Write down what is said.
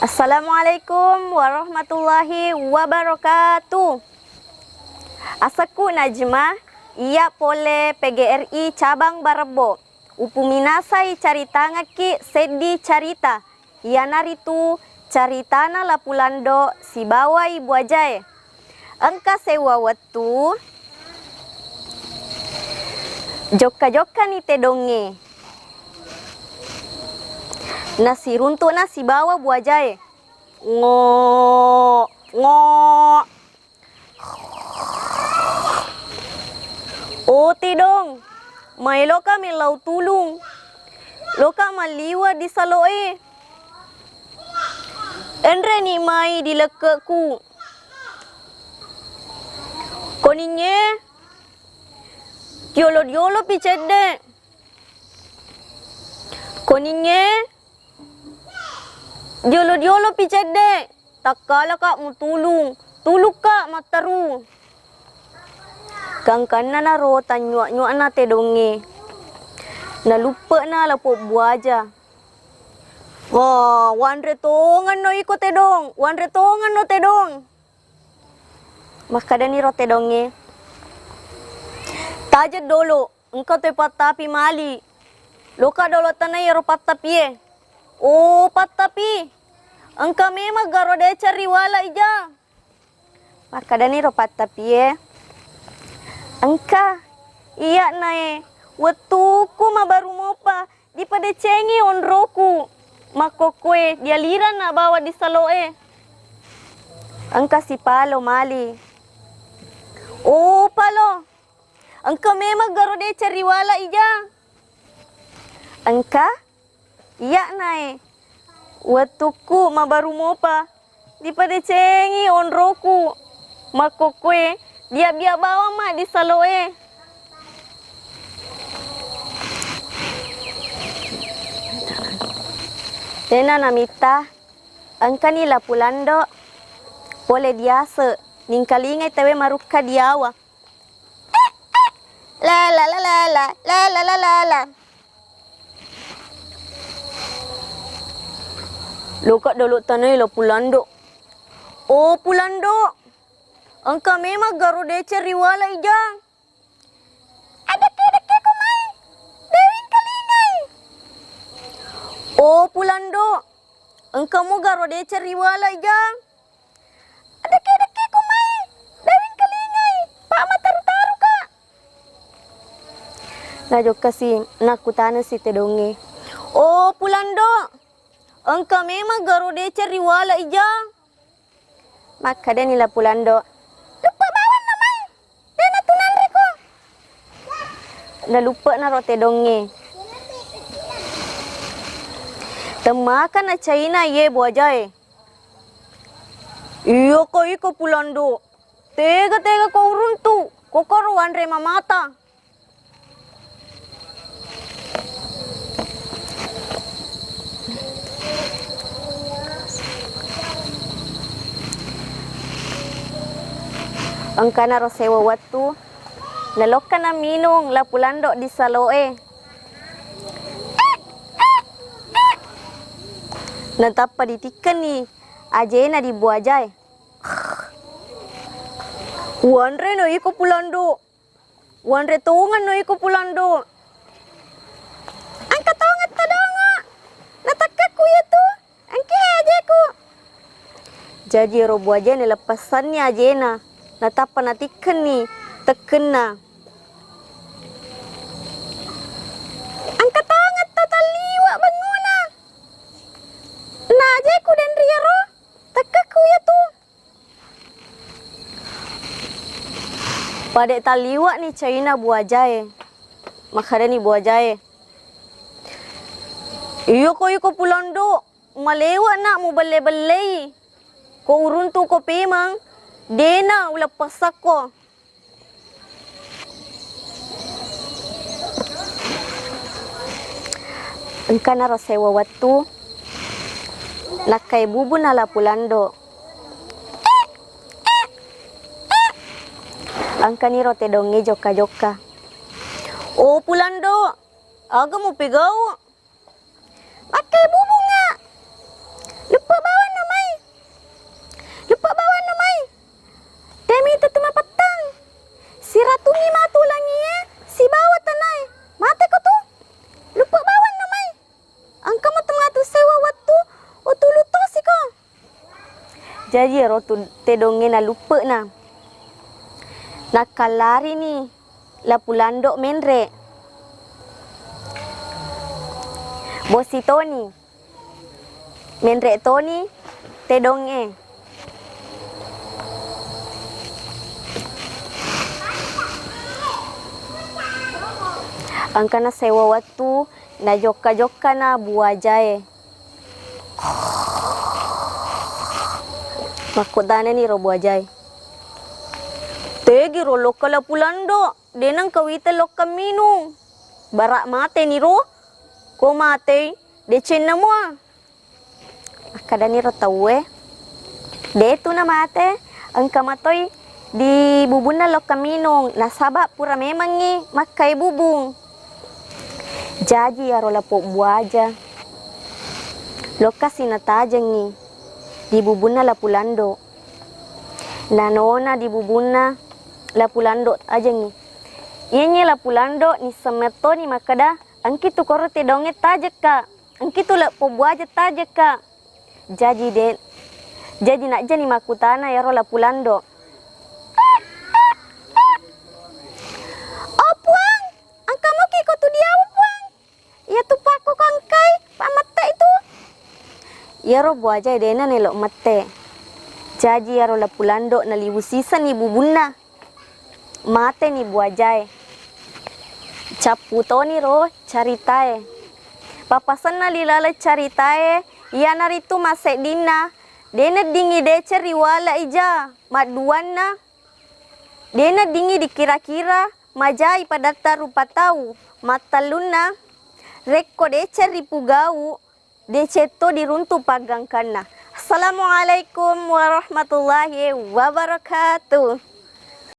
Assalamualaikum warahmatullahi wabarakatuh. Asaku Najma, ia pole PGRI cabang Barebo. Upuminasai carita ngaki sedi carita. Ia naritu caritana Lapulando si bawa ibu ajae. Engka sewa watu. Joka-joka ni tedonge. Nasi runtuk nasi bawa buajae. Ngo ngo. Oh tidong. Mai loka milau tulung. Loka maliwa di saloe. Endre ni mai di lekekku. Koninye. Diolo-diolo picede. Koninye. Diolo-diolo picede. Takala kak mu tulung. Tuluk kak mataru. Kang kana na ro tanyua-nyua na tedonge. Na lupa na lapo buaja. Wah, wanre tongan no iko tedong. Wanre tongan no tedong. Makada ni ro tedonge. Tajad dolo. Engkau te patapi mali. Loka dolo tanay ro patapi eh. Oh, patapi. Engkau memang garode cari wala ija. Makada ni ro patapi eh. Engka, iya nae, wetuku ma baru mopa, di pada cengi on roku, makokwe dia lira na bawa di saloe. Engka si palo mali. Oh palo, engka memang garode cari wala ija. Engka, iya nae, wetuku ma baru mopa, di pada cengi on roku, makokwe dia biar bawa mak di saloe. Dena namita, engka ni Lapulando, pole diase, ningkalingai tewe maruka diawa. La la la la la la la la la la. Lokak dulu tanai Lapulando. Oh Pulando. Engkau memang garode cari wala ija. Ada-ada ku mai. Dewin kalingai. Oh Pulando. Engkau mu garode cari wala ija. Ada-ada ku mai. Dewin kalingai. Pak mataru-taru kak. Ngajok kasi nakutana si tedonge. Oh Pulando. Engkau memang garode cari wala ija. Maka dia nila Pulando. Dah lupa na rote donge. Temakan na China ye buajae. Iyo ko iko Pulando. Tega-tega ko uruntu. Kokoro wanre mamata. Angkana rosewa watu. Naloka na minong Lapulando di saloe. Natapa ditikan ni ajena di buajay. Wanre no iko Pulando. Wanre tungan no iko Pulando. Angka tongat tadonga. Natakaku ya tu. Angke ajeku. Jadi ro buajay ni lepasan ni ajena. Natapa natikan ni tekena. Angkat tangan total liwa banguna. Naje ku dan riaro. Tekaku ya tu. Pada taliwa ni China buajae. Makada ni buajae. Iyo ko Pulando. Malewa nak mu bele-belei. Ko uruntu ko pemang. Dena ula pasako. Engka na rosewa watu. Nakai bubu na Lapulando. Angka ni rote donge joka-joka. Oh Pulando. Aga mo pigao. Pakai bubu nga. Lupa bawa na Jadi rotu te donge na lupa na. Nakalari ni Lapulando menre. Bosi Tony. Menre Tony te donge. Angka na sewa waktu na joka na buajae. Makutana ni ro buajae. Tegi ro loka Lapulando. Denang kawita loka minung. Barak mate ni ro. Ko mate. Decen na mo. Akada ni ro tawe. Detu na mate. Angka matoy. Di bubun na loka minung. Nasaba pura memang ni. Makai bubung. Jadi ya rola po buaja. Loka sinatajang ni. Di bubun na Lapulando. Nanona di bubun na Lapulando aja ni. Ianya Lapulando ni semeto ni makada. Angki tu koro te donget tajak ka. Angki tu la po buaja tajak ka. Jadi nak jani makutana ya rola Lapulando. Oh puang, angka mo kiko tu dia puang. Ya tu paku kongkai, pamate itu. Ya ro buaja dena nelok mate. Jadi ya rola Lapulando na liwusisa ni bubunna. Mate ni buajae. Caputo ni ro caritae. Papasan na lilala caritae. Ya naritu masek dina. Dena dingi decer riwala ija. Maduan na. Dena dingi dikira-kira. Majai pada tarupa tau. Mataluna. Rekko decer ripugau. Deceto diruntu pagangkana. Assalamualaikum warahmatullahi wabarakatuh.